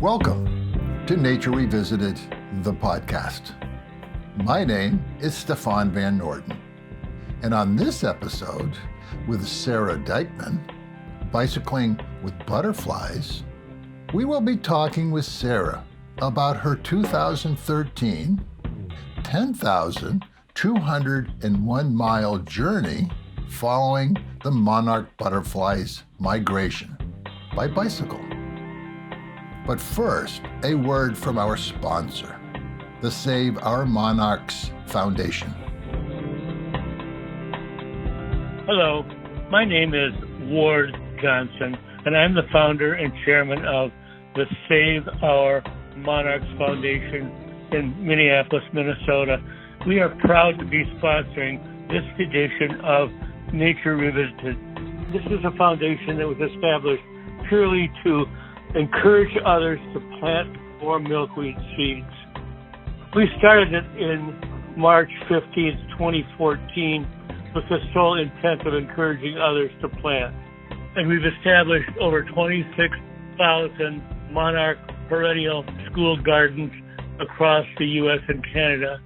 Welcome to Nature Revisited, the podcast. My name is Stefan Van Norden, and on this episode with Sara Dykman, Bicycling with Butterflies, we will be talking with Sara about her 2013 10,201-mile journey following the monarch butterfly's migration by bicycle. But first, a word from our sponsor, the Save Our Monarchs Foundation. Hello, my name is Ward Johnson, and I'm the founder and chairman of the Save Our Monarchs Foundation in Minneapolis, Minnesota. We are proud to be sponsoring this edition of Nature Revisited. This is a foundation that was established purely to encourage others to plant more milkweed seeds. We started it in March 15th, 2014, with the sole intent of encouraging others to plant. And we've established over 26,000 monarch perennial school gardens across the U.S. and Canada.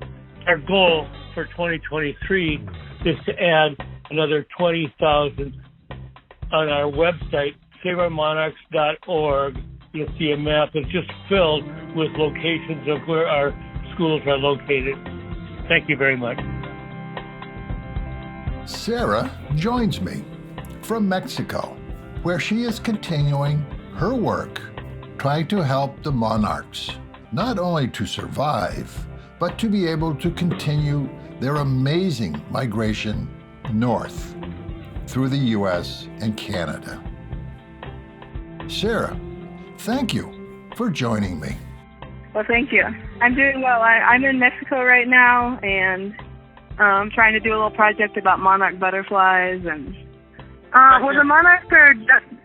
Our goal for 2023 is to add another 20,000 on our website, saveourmonarchs.org. You'll see a map that's just filled with locations of where our schools are located. Thank you very much. Sara joins me from Mexico, where she is continuing her work trying to help the monarchs not only to survive, but to be able to continue their amazing migration north through the U.S. and Canada. Sara, thank you for joining me. Well, thank you. I'm doing well. I'm in Mexico right now, and trying to do a little project about monarch butterflies. And the monarchs are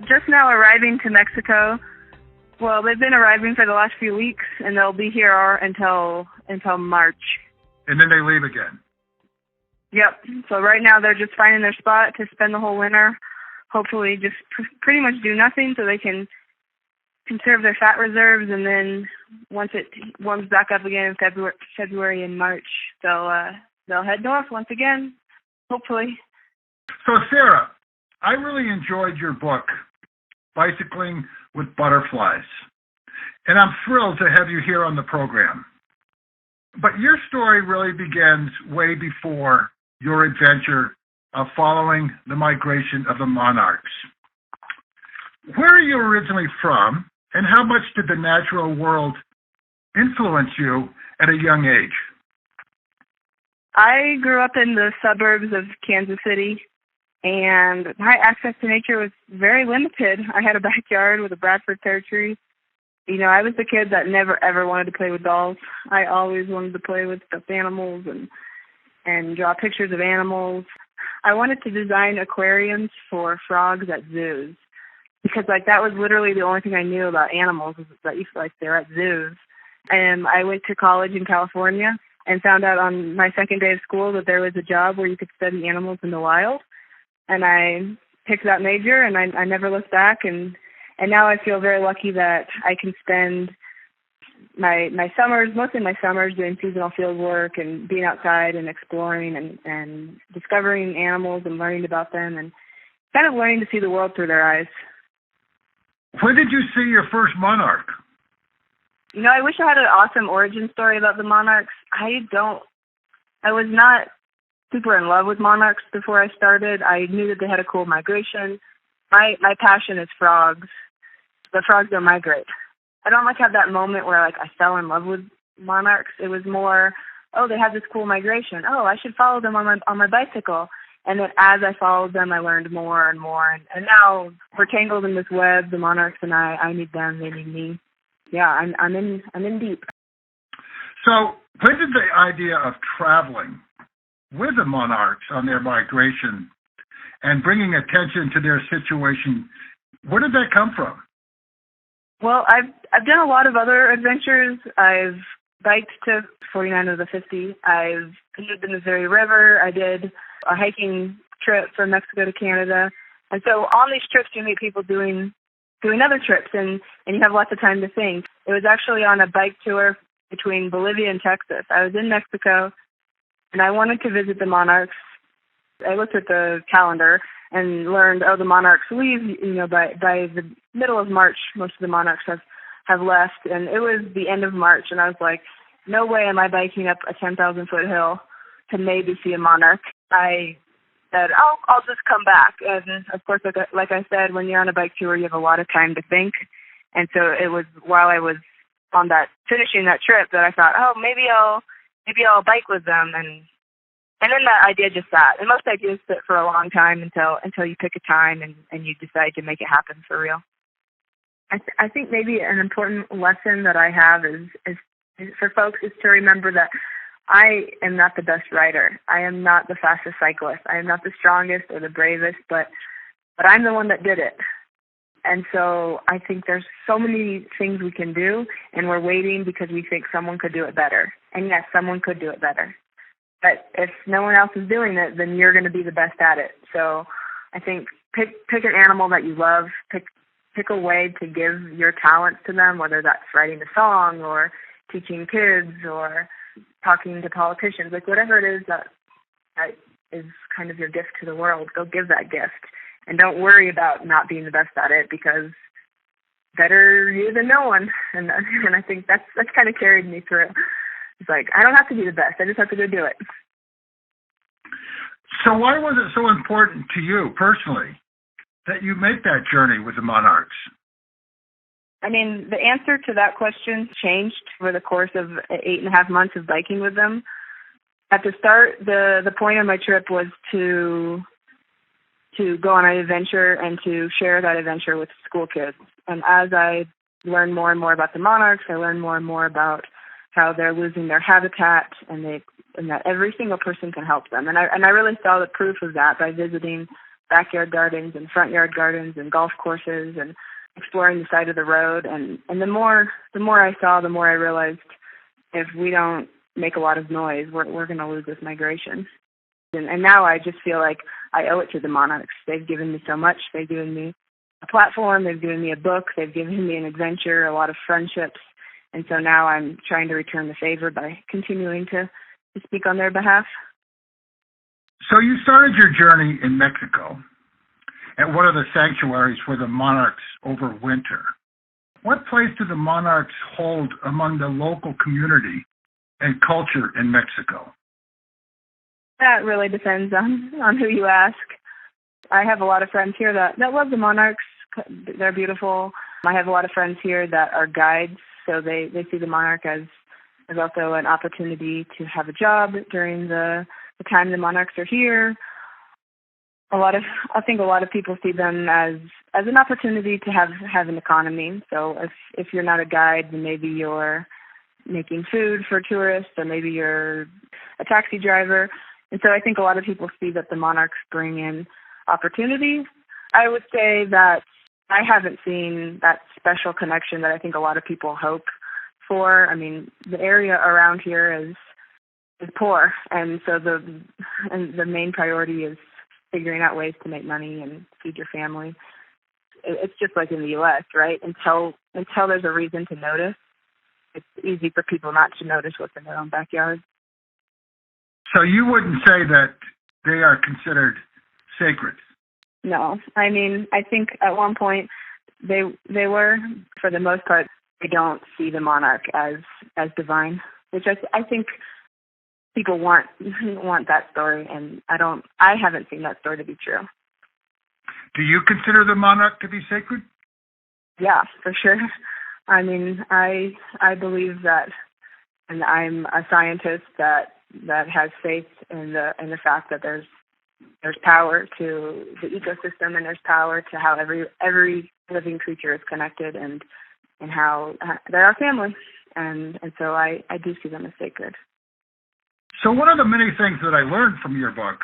just now arriving to Mexico. Well, they've been arriving for the last few weeks, and they'll be here until March. And then they leave again. Yep. So right now they're just finding their spot to spend the whole winter. Hopefully just pretty much do nothing so they can conserve their fat reserves, and then once it warms back up again in February and March, they'll head north once again, hopefully. So Sara, I really enjoyed your book, Bicycling with Butterflies, and I'm thrilled to have you here on the program. But your story really begins way before your adventure of following the migration of the monarchs. Where are you originally from, and how much did the natural world influence you at a young age? I grew up in the suburbs of Kansas City, and my access to nature was very limited. I had a backyard with a Bradford pear tree. You know, I was the kid that never, ever wanted to play with dolls. I always wanted to play with stuffed animals and draw pictures of animals. I wanted to design aquariums for frogs at zoos because, that was literally the only thing I knew about animals was that they're at zoos. And I went to college in California and found out on my second day of school that there was a job where you could study animals in the wild. And I picked that major, and I never looked back. And now I feel very lucky that I can spend my summers, mostly my summers, doing seasonal field work and being outside and exploring and discovering animals and learning about them and kind of learning to see the world through their eyes. When did you see your first monarch? You know, I wish I had an awesome origin story about the monarchs. I was not super in love with monarchs before I started. I knew that they had a cool migration. My passion is frogs. The frogs don't migrate. I don't have that moment where I fell in love with monarchs. It was more, they have this cool migration. I should follow them on my bicycle. And then as I followed them, I learned more and more. And now we're tangled in this web, the monarchs and I need them, they need me. Yeah, I'm in deep. So when did the idea of traveling with the monarchs on their migration and bringing attention to their situation, where did that come from? Well, I've done a lot of other adventures. I've biked to 49 of the 50. I've visited the Missouri River. I did a hiking trip from Mexico to Canada. And so on these trips, you meet people doing other trips, and you have lots of time to think. It was actually on a bike tour between Bolivia and Texas. I was in Mexico, and I wanted to visit the monarchs. I looked at the calendar and learned, the monarchs leave, by the middle of March, most of the monarchs have left. And it was the end of March, and I was like, no way am I biking up a 10,000-foot hill to maybe see a monarch. I said, I'll just come back. And, of course, like I said, when you're on a bike tour, you have a lot of time to think. And so it was while I was on finishing that trip that I thought, maybe I'll bike with them. And then that idea just sat. And most ideas sit for a long time until you pick a time and you decide to make it happen for real. I think maybe an important lesson that I have is for folks is to remember that I am not the best rider. I am not the fastest cyclist. I am not the strongest or the bravest, but I'm the one that did it. And so I think there's so many things we can do, and we're waiting because we think someone could do it better. And yes, someone could do it better. But if no one else is doing it, then you're going to be the best at it. So I think pick an animal that you love, pick a way to give your talents to them, whether that's writing a song or teaching kids or talking to politicians, like whatever it is that is kind of your gift to the world, go give that gift. And don't worry about not being the best at it, because better you than no one. And I think that's kind of carried me through. It's like, I don't have to be the best. I just have to go do it. So why was it so important to you personally that you make that journey with the monarchs? I mean, the answer to that question changed over the course of 8.5 months of biking with them. At the start, the point of my trip was to go on an adventure and to share that adventure with school kids. And as I learned more and more about the monarchs, I learned more and more about how they're losing their habitat and that every single person can help them. And I really saw the proof of that by visiting backyard gardens and front yard gardens and golf courses and exploring the side of the road. And the more I saw, the more I realized if we don't make a lot of noise, we're going to lose this migration. And now I just feel like I owe it to the monarchs. They've given me so much. They've given me a platform. They've given me a book. They've given me an adventure, a lot of friendships. And so now I'm trying to return the favor by continuing to speak on their behalf. So you started your journey in Mexico at one of the sanctuaries where the monarchs overwinter. What place do the monarchs hold among the local community and culture in Mexico? That really depends on who you ask. I have a lot of friends here that love the monarchs. They're beautiful. I have a lot of friends here that are guides, so they see the monarch as also an opportunity to have a job during the time the monarchs are here. I think a lot of people see them as an opportunity to have an economy. So if you're not a guide, then maybe you're making food for tourists, or maybe you're a taxi driver. And so I think a lot of people see that the monarchs bring in opportunities. I would say that I haven't seen that special connection that I think a lot of people hope for. I mean, the area around here is poor, and so the main priority is figuring out ways to make money and feed your family. It's just like in the U.S., right? Until there's a reason to notice, it's easy for people not to notice what's in their own backyard. So you wouldn't say that they are considered sacred? No. I mean, I think at one point they were. For the most part, they don't see the monarch as divine, which I think people want that story, and I haven't seen that story to be true. Do you consider the monarch to be sacred? Yeah, for sure. I mean, I believe that, and I'm a scientist that has faith in the fact that there's power to the ecosystem, and there's power to how every living creature is connected, and how they're our family, and so I do see them as sacred. So one of the many things that I learned from your book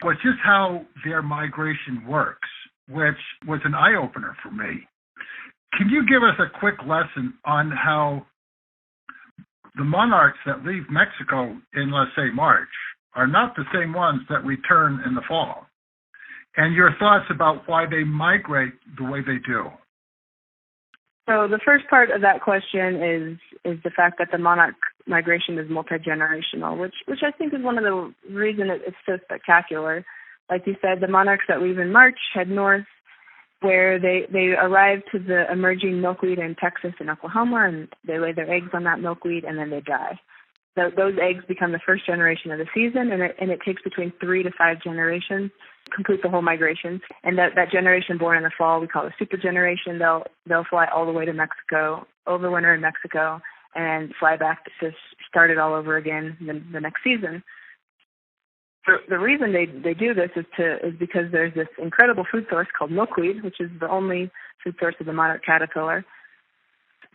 was just how their migration works, which was an eye-opener for me. Can you give us a quick lesson on how the monarchs that leave Mexico in, let's say, March are not the same ones that return in the fall, and your thoughts about why they migrate the way they do? So the first part of that question is the fact that the monarch migration is multi-generational, which I think is one of the reasons it's so spectacular. Like you said, the monarchs that leave in March head north, where they arrive to the emerging milkweed in Texas and Oklahoma, and they lay their eggs on that milkweed, and then they die. So those eggs become the first generation of the season, and it takes between 3 to 5 generations to complete the whole migration. And that generation born in the fall, we call it super generation. They'll fly all the way to Mexico, overwinter in Mexico, and fly back to start it all over again the next season. The reason they do this is because there's this incredible food source called milkweed, which is the only food source of the monarch caterpillar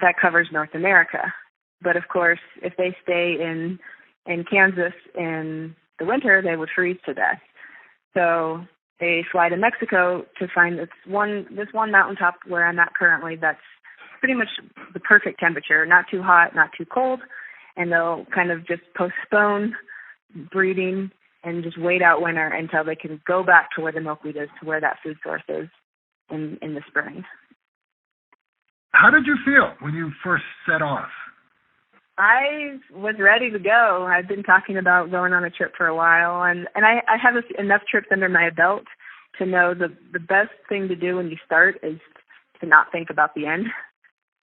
that covers North America. But of course, if they stay in Kansas in the winter, they would freeze to death. So they fly to Mexico to find this one mountaintop where I'm at currently that's pretty much the perfect temperature, not too hot, not too cold, and they'll kind of just postpone breeding and just wait out winter until they can go back to where the milkweed is, to where that food source is in the spring. How did you feel when you first set off? I was ready to go. I've been talking about going on a trip for a while, and I have enough trips under my belt to know the best thing to do when you start is to not think about the end.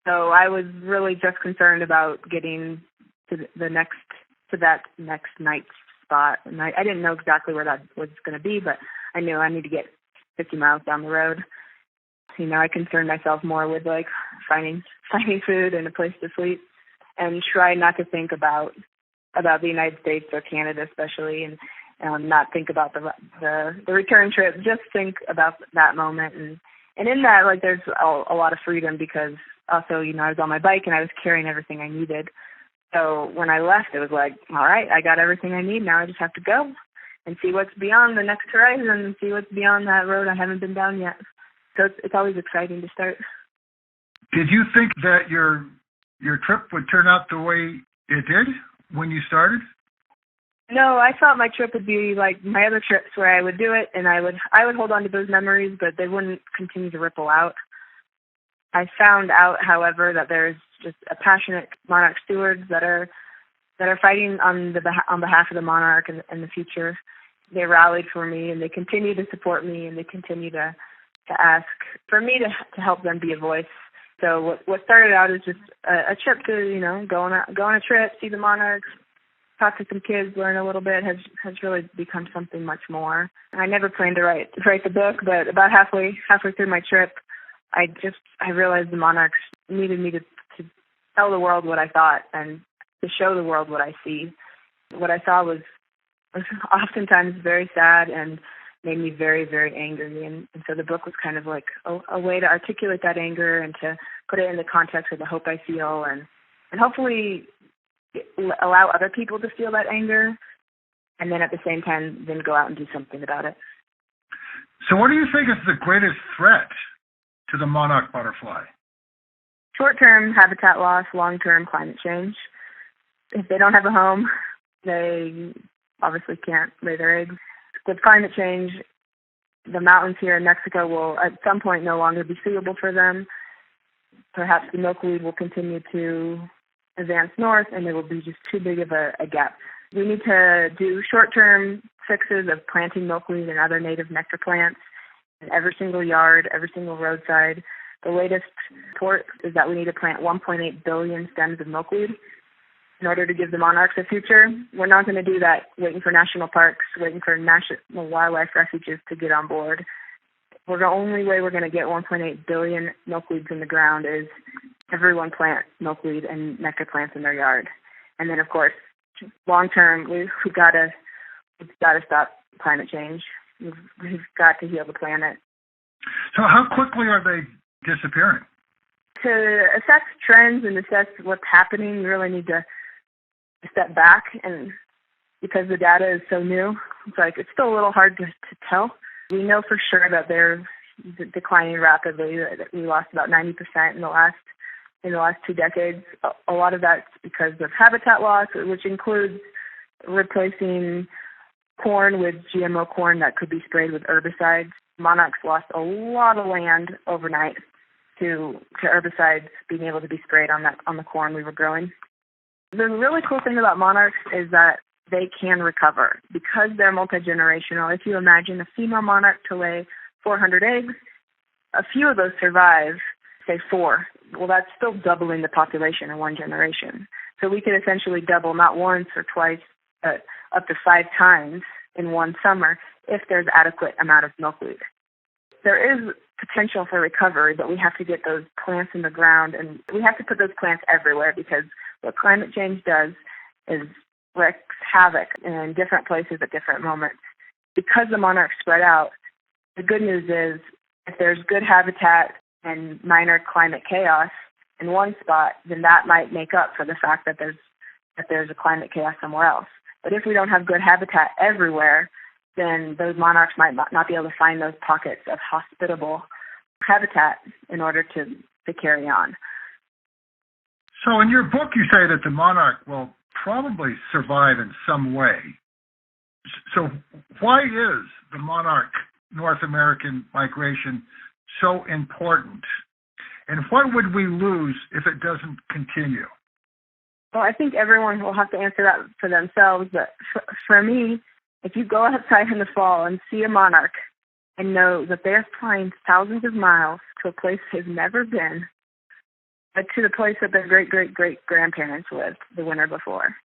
So I was really just concerned about getting to that next night's spot, and I didn't know exactly where that was going to be, but I knew I need to get 50 miles down the road. I concerned myself more with like finding food and a place to sleep, and try not to think about the United States or Canada especially, and not think about the return trip. Just think about that moment, and in that, like, there's a lot of freedom because also I was on my bike and I was carrying everything I needed. So when I left, it was like, all right, I got everything I need. Now I just have to go and see what's beyond the next horizon and see what's beyond that road I haven't been down yet. So it's always exciting to start. Did you think that your trip would turn out the way it did when you started? No, I thought my trip would be like my other trips where I would do it and I would hold on to those memories, but they wouldn't continue to ripple out. I found out, however, that there's just a passionate monarch stewards that are fighting on behalf of the monarch in the future. They rallied for me, and they continue to support me, and they continue to ask for me to help them be a voice. So what started out as just a trip to go on a trip, see the monarchs, talk to some kids, learn a little bit, has really become something much more. I never planned to write the book, but about halfway through my trip, I realized the monarchs needed me to tell the world what I thought and to show the world what I see. What I saw was oftentimes very sad and made me very, very angry. And so the book was kind of like a way to articulate that anger and to put it in the context of the hope I feel and hopefully allow other people to feel that anger, and then at the same time then go out and do something about it. So what do you think is the greatest threat to the monarch butterfly? Short-term habitat loss, long-term climate change. If they don't have a home, they obviously can't lay their eggs. With climate change, the mountains here in Mexico will at some point no longer be suitable for them. Perhaps the milkweed will continue to advance north, and there will be just too big of a gap. We need to do short-term fixes of planting milkweed and other native nectar plants in every single yard, every single roadside. The latest report is that we need to plant 1.8 billion stems of milkweed in order to give the monarchs a future. We're not going to do that waiting for national parks, waiting for national wildlife refuges to get on board. The only way we're going to get 1.8 billion milkweeds in the ground is everyone plant milkweed and nectar plants in their yard. And then, of course, long term, we've got to stop climate change. We've got to heal the planet. So how quickly are they disappearing? To assess trends and assess what's happening, you really need to step back, and because the data is so new, it's still a little hard to tell. We know for sure that they're declining rapidly. That we lost about 90% in the last 2 decades. A lot of that's because of habitat loss, which includes replacing corn with GMO corn that could be sprayed with herbicides. Monarchs lost a lot of land overnight. to herbicides being able to be sprayed on the corn we were growing. The really cool thing about monarchs is that they can recover because they're multi-generational. If you imagine a female monarch to lay 400 eggs, a few of those survive, say 4. Well, that's still doubling the population in one generation. So we could essentially double not once or twice, but up to 5 times in one summer if there's adequate amount of milkweed. There is potential for recovery, but we have to get those plants in the ground, and we have to put those plants everywhere because what climate change does is wreaks havoc in different places at different moments. Because the monarchs spread out, the good news is if there's good habitat and minor climate chaos in one spot, then that might make up for the fact that there's a climate chaos somewhere else. But if we don't have good habitat everywhere, then those monarchs might not be able to find those pockets of hospitable habitat in order to carry on. So in your book, you say that the monarch will probably survive in some way. So why is the monarch North American migration so important? And what would we lose if it doesn't continue? Well, I think everyone will have to answer that for themselves. But for me, if you go outside in the fall and see a monarch and know that they're flying thousands of miles to a place they've never been, but to the place that their great-great-great-grandparents lived the winter before.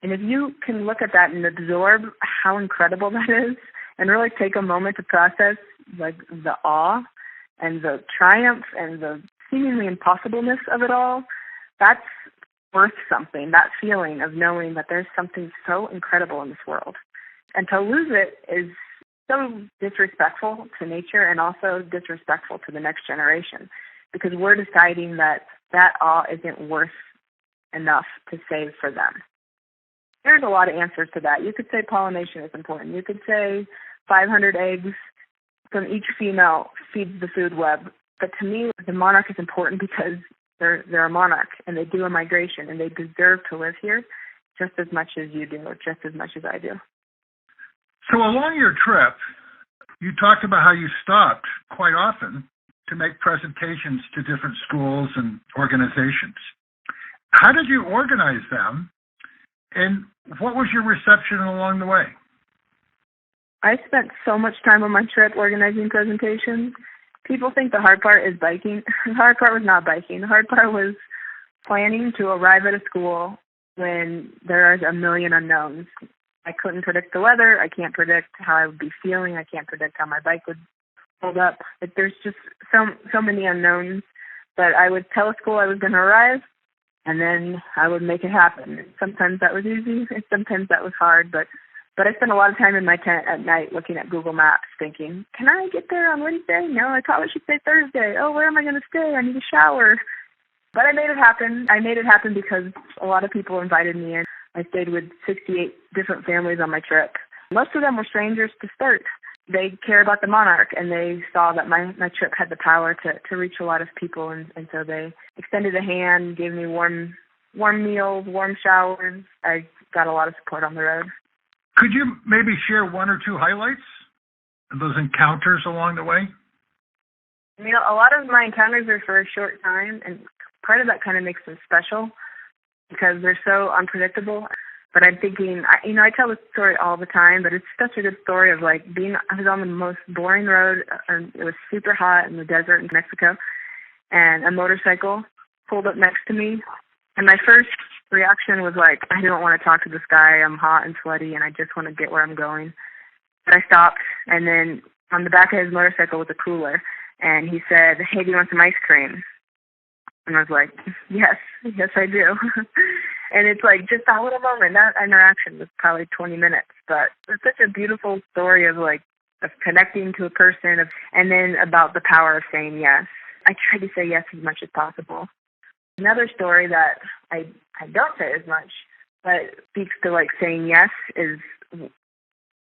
And if you can look at that and absorb how incredible that is and really take a moment to process like the awe and the triumph and the seemingly impossibleness of it all, that's worth something, that feeling of knowing that there's something so incredible in this world. And to lose it is so disrespectful to nature and also disrespectful to the next generation because we're deciding that awe isn't worth enough to save for them. There's a lot of answers to that. You could say pollination is important. You could say 500 eggs from each female feeds the food web. But to me, the monarch is important because they're a monarch and they do a migration and they deserve to live here just as much as you do or just as much as I do. So along your trip, you talked about how you stopped quite often to make presentations to different schools and organizations. How did you organize them, and what was your reception along the way? I spent so much time on my trip organizing presentations. People think the hard part is biking. The hard part was not biking. The hard part was planning to arrive at a school when there are a million unknowns. I couldn't predict the weather. I can't predict how I would be feeling. I can't predict how my bike would hold up. There's just so many unknowns. But I would tell a school I was going to arrive, and then I would make it happen. Sometimes that was easy, and sometimes that was hard. But I spent a lot of time in my tent at night looking at Google Maps thinking, can I get there on Wednesday? No, I probably should say Thursday. Oh, where am I going to stay? I need a shower. But I made it happen. I made it happen because a lot of people invited me in. I stayed with 68 different families on my trip. Most of them were strangers to start. They care about the monarch, and they saw that my trip had the power to reach a lot of people, and so they extended a hand, gave me warm meals, warm showers. I got a lot of support on the road. Could you maybe share one or two highlights of those encounters along the way? I mean, a lot of my encounters are for a short time, and part of that kind of makes them special because they're so unpredictable. But I'm thinking, I tell this story all the time, but it's such a good story of I was on the most boring road, and it was super hot in the desert in Mexico, and a motorcycle pulled up next to me, and my first reaction was I don't want to talk to this guy. I'm hot and sweaty, and I just want to get where I'm going. But I stopped, and then on the back of his motorcycle was a cooler, and he said, hey, do you want some ice cream? And I was like, yes, I do. And it's just that little moment, that interaction was probably 20 minutes, but it's such a beautiful story of connecting to a person and then about the power of saying yes. I try to say yes as much as possible. Another story that I don't say as much, but speaks to saying yes is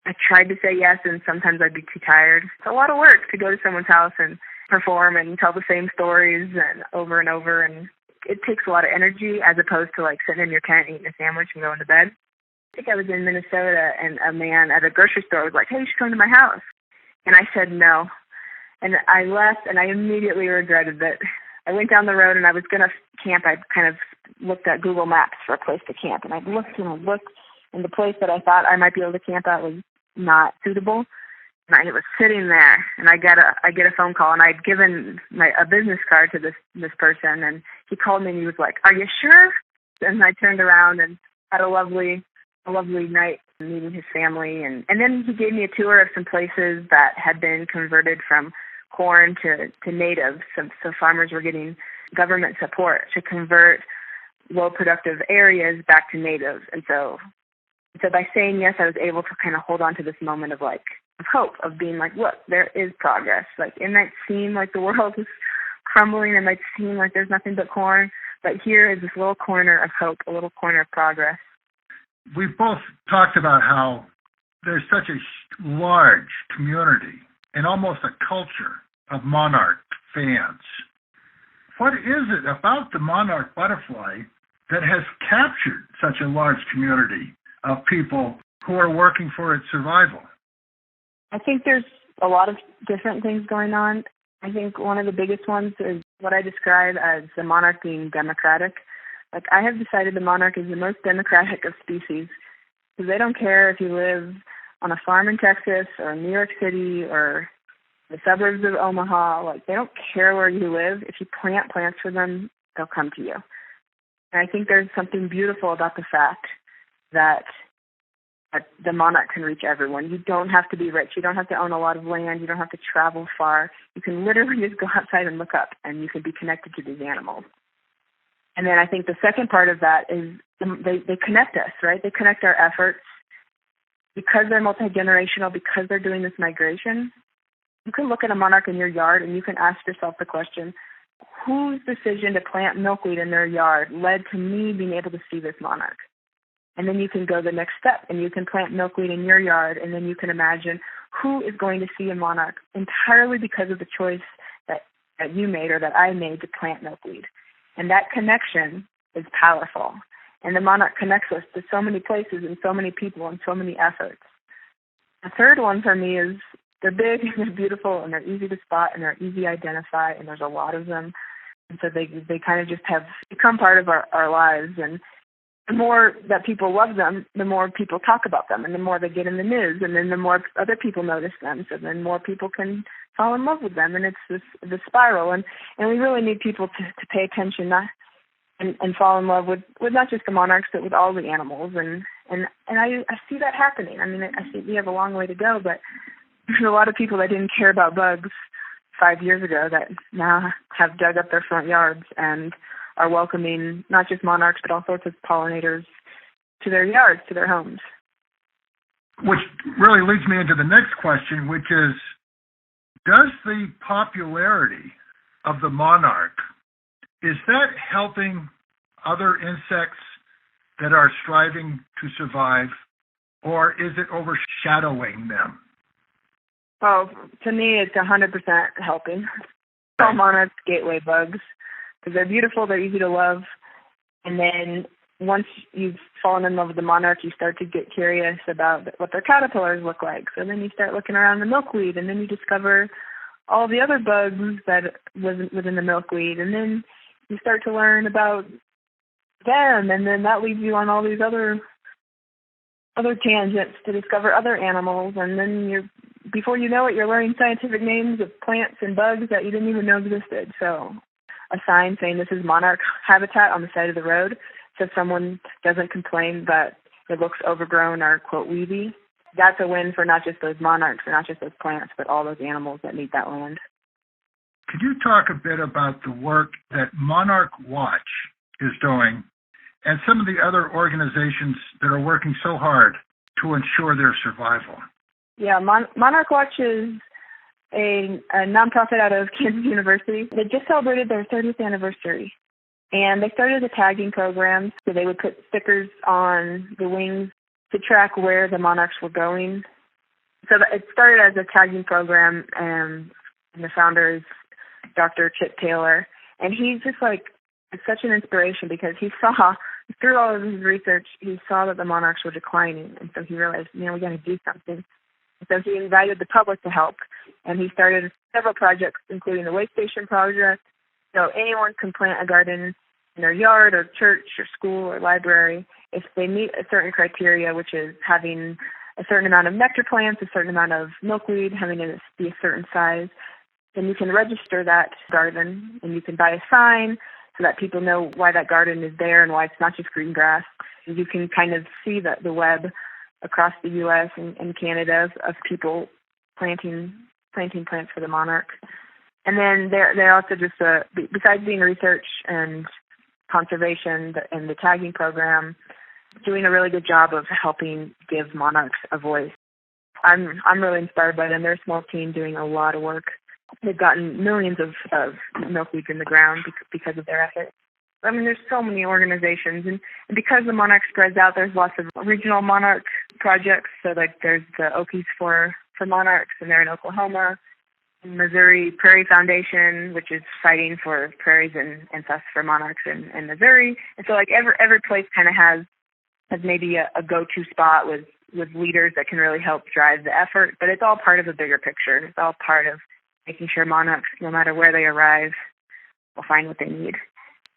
I tried to say yes and sometimes I'd be too tired. It's a lot of work to go to someone's house and perform and tell the same stories and over, and it takes a lot of energy as opposed to sitting in your tent, eating a sandwich and going to bed. I think I was in Minnesota and a man at a grocery store was like, hey, you should come to my house. And I said no. And I left, and I immediately regretted it. I went down the road, and I was going to camp. I kind of looked at Google Maps for a place to camp, and I looked, and the place that I thought I might be able to camp at was not suitable. And I was sitting there, and I get a phone call, and I'd given a business card to this person, and he called me, and he was like, "Are you sure?" And I turned around and had a lovely night meeting his family, and then he gave me a tour of some places that had been converted from corn to native. So farmers were getting government support to convert low productive areas back to native. And so by saying yes, I was able to kind of hold on to this moment of hope, of being like, look, there is progress. Like, it might seem like the world is crumbling, it might seem like there's nothing but corn, but here is this little corner of hope, a little corner of progress. We've both talked about how there's such a large community and almost a culture of monarch fans. What is it about the monarch butterfly that has captured such a large community of people who are working for its survival? I think there's a lot of different things going on. I think one of the biggest ones is what I describe as the monarch being democratic. Like, I have decided the monarch is the most democratic of species, because they don't care if you live on a farm in Texas or in New York City or the suburbs of Omaha. Like, they don't care where you live. If you plant plants for them, they'll come to you. And I think there's something beautiful about the fact that the monarch can reach everyone. You don't have to be rich. You don't have to own a lot of land. You don't have to travel far. You can literally just go outside and look up, and you can be connected to these animals. And then I think the second part of that is they connect us, right? They connect our efforts. Because they're multi-generational, because they're doing this migration, you can look at a monarch in your yard and you can ask yourself the question, whose decision to plant milkweed in their yard led to me being able to see this monarch? And then you can go the next step and you can plant milkweed in your yard, and then you can imagine who is going to see a monarch entirely because of the choice that you made or that I made to plant milkweed. And that connection is powerful. And the monarch connects us to so many places and so many people and so many efforts. The third one for me is they're big and they're beautiful and they're easy to spot and they're easy to identify, and there's a lot of them. And so they kind of just have become part of our lives. And the more that people love them, the more people talk about them, and the more they get in the news, and then the more other people notice them, so then more people can fall in love with them. And it's this spiral. And we really need people to pay attention and fall in love with not just the monarchs, but with all the animals. And I see that happening. I mean, I see we have a long way to go, but there's a lot of people that didn't care about bugs 5 years ago that now have dug up their front yards and are welcoming not just monarchs, but all sorts of pollinators to their yards, to their homes. Which really leads me into the next question, which is, does the popularity of the monarch, is that helping other insects that are striving to survive, or is it overshadowing them? Oh, to me, it's 100% helping. All monarchs gateway bugs, because they're beautiful, they're easy to love, and then once you've fallen in love with the monarch, you start to get curious about what their caterpillars look like. So then you start looking around the milkweed, and then you discover all the other bugs that was within the milkweed, and then you start to learn about them, and then that leads you on all these other tangents to discover other animals, and then before you know it, you're learning scientific names of plants and bugs that you didn't even know existed. So a sign saying this is monarch habitat on the side of the road, so someone doesn't complain that it looks overgrown or, quote, weedy, that's a win for not just those monarchs, or not just those plants, but all those animals that need that land. Could you talk a bit about the work that Monarch Watch is doing and some of the other organizations that are working so hard to ensure their survival? Yeah, Monarch Watch is a nonprofit out of Kansas University. They just celebrated their 30th anniversary, and they started a tagging program, so they would put stickers on the wings to track where the monarchs were going. So it started as a tagging program, and the founder is Dr. Chip Taylor, and he's just it's such an inspiration because he saw, through all of his research, he saw that the monarchs were declining, and so he realized, we got to do something. so he invited the public to help, and he started several projects, including the Way Station project. So anyone can plant a garden in their yard or church or school or library if they meet a certain criteria, which is having a certain amount of nectar plants, a certain amount of milkweed, having it be a certain size. Then you can register that garden, and you can buy a sign so that people know why that garden is there and why it's not just green grass. You can kind of see the web across the U.S. and Canada of people planting plants for the monarch. And then they're also just, besides being research and conservation and the tagging program, doing a really good job of helping give monarchs a voice. I'm really inspired by them. They're a small team doing a lot of work. They've gotten millions of milkweeds in the ground because of their efforts. I mean, there's so many organizations, and because the monarch spreads out, there's lots of regional monarch projects. So, like, there's the Okies for monarchs, and they're in Oklahoma. Missouri Prairie Foundation, which is fighting for prairies and thus for monarchs in Missouri. And so, like, every place kind of has maybe a go-to spot with leaders that can really help drive the effort. But it's all part of a bigger picture. It's all part of making sure monarchs, no matter where they arrive, will find what they need.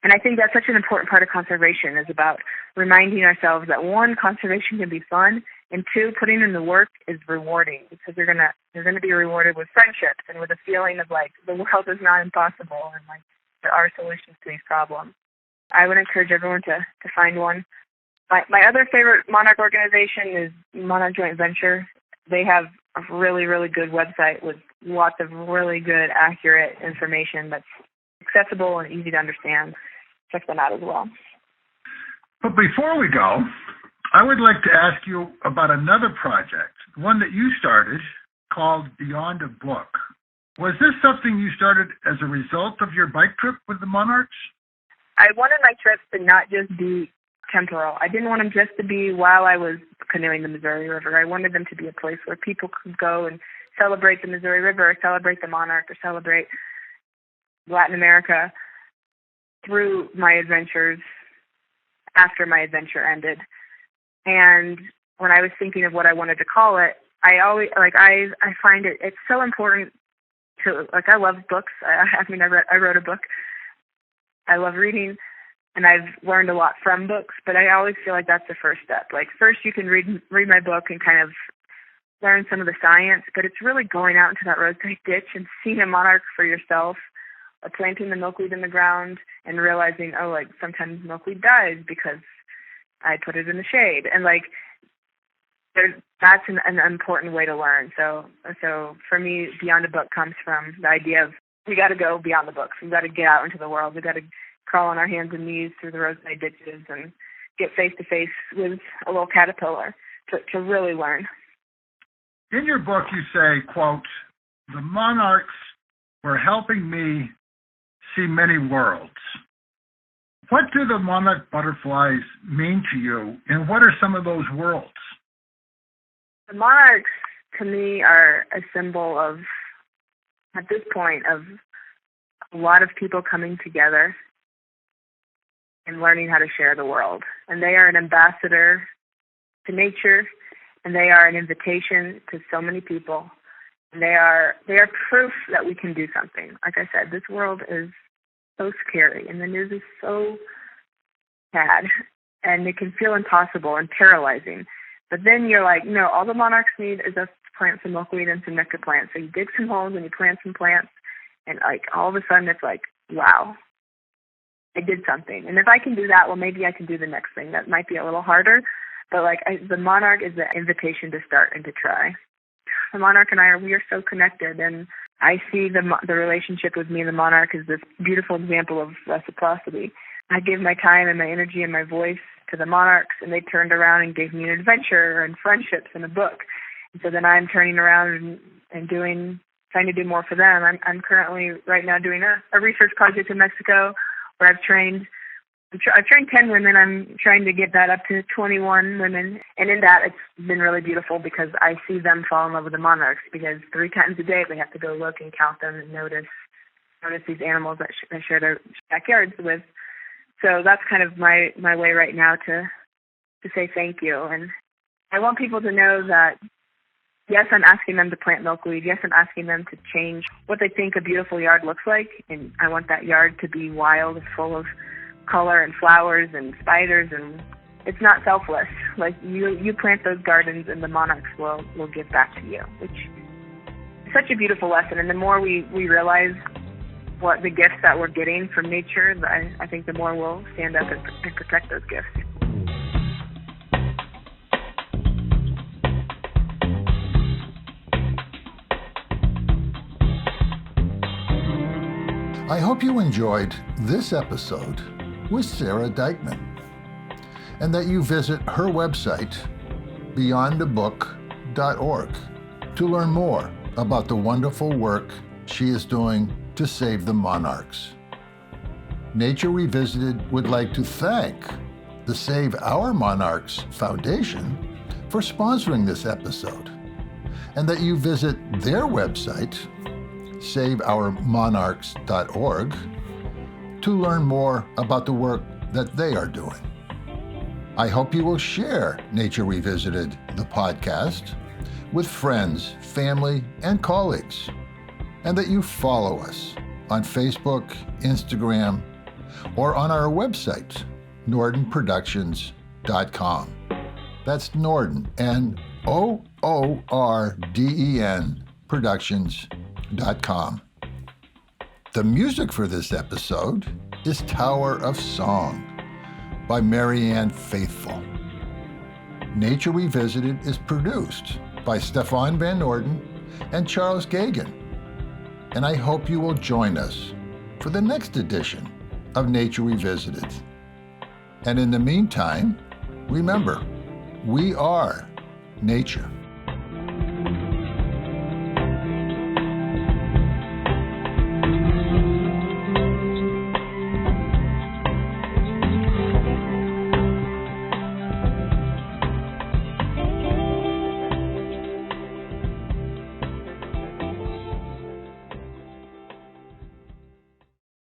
And I think that's such an important part of conservation, is about reminding ourselves that, one, conservation can be fun, and two, putting in the work is rewarding, because you're gonna be rewarded with friendships and with a feeling of, like, the world is not impossible and, like, there are solutions to these problems. I would encourage everyone to find one. My other favorite monarch organization is Monarch Joint Venture. They have a really, really good website with lots of really good, accurate information that's accessible and easy to understand. Check them out as well. But before we go, I would like to ask you about another project, one that you started called Beyond a Book. Was this something you started as a result of your bike trip with the monarchs? I wanted my trips to not just be temporal. I didn't want them just to be while I was canoeing the Missouri River. I wanted them to be a place where people could go and celebrate the Missouri River, or celebrate the monarch, or celebrate Latin America through my adventures after my adventure ended. And when I was thinking of what I wanted to call it, I always, I find it's so important to, I love books. I wrote a book. I love reading, and I've learned a lot from books, but I always feel like that's the first step. Like, first you can read my book and kind of learn some of the science, but it's really going out into that roadside ditch and seeing a monarch for yourself, or planting the milkweed in the ground and realizing, oh, like, sometimes milkweed dies because I put it in the shade. And, like, that's an important way to learn. So for me, Beyond a Book comes from the idea of, we got to go beyond the books. We got to get out into the world. We got to crawl on our hands and knees through the roadside ditches and get face to face with a little caterpillar to really learn. In your book, you say, quote, "The monarchs were helping me see many worlds." What do the monarch butterflies mean to you, and what are some of those worlds? The monarchs, to me, are a symbol of, at this point, of a lot of people coming together and learning how to share the world. And they are an ambassador to nature, and they are an invitation to so many people. And they are proof that we can do something. Like I said, this world is so scary, and the news is so bad, and it can feel impossible and paralyzing. But then you're like, no, all the monarchs need is us to plant some milkweed and some nectar plants. So you dig some holes and you plant some plants, and, like, all of a sudden it's like, wow, I did something. And if I can do that, well, maybe I can do the next thing. That might be a little harder, but, like, the monarch is the invitation to start and to try. The monarch and we are so connected, and I see the relationship with me and the monarch as this beautiful example of reciprocity. I gave my time and my energy and my voice to the monarchs, and they turned around and gave me an adventure and friendships and a book. And so then I'm turning around and trying to do more for them. I'm currently right now doing a research project in Mexico where I've trained 10 women. I'm trying to get that up to 21 women. And in that, it's been really beautiful because I see them fall in love with the monarchs, because 3 times a day they have to go look and count them and notice these animals that they share their backyards with. So that's kind of my way right now to say thank you. And I want people to know that Yes, I'm asking them to plant milkweed. Yes, I'm asking them to change what they think a beautiful yard looks like. And I want that yard to be wild and full of color and flowers and spiders. And it's not selfless. Like, you plant those gardens and the monarchs will give back to you, which is such a beautiful lesson. And the more we realize what the gifts that we're getting from nature, I think the more we'll stand up and protect those gifts. I hope you enjoyed this episode with Sara Dykman, and that you visit her website, beyondabook.org, to learn more about the wonderful work she is doing to save the monarchs. Nature Revisited would like to thank the Save Our Monarchs Foundation for sponsoring this episode, and that you visit their website, saveourmonarchs.org, to learn more about the work that they are doing. I hope you will share Nature Revisited, the podcast, with friends, family, and colleagues, and that you follow us on Facebook, Instagram, or on our website, nordenproductions.com. That's Norden, Noorden, Productions.com. The music for this episode is Tower of Song by Marianne Faithfull. Nature Revisited is produced by Stefan Van Norden and Charles Gagan, and I hope you will join us for the next edition of Nature Revisited. And in the meantime, remember, we are nature.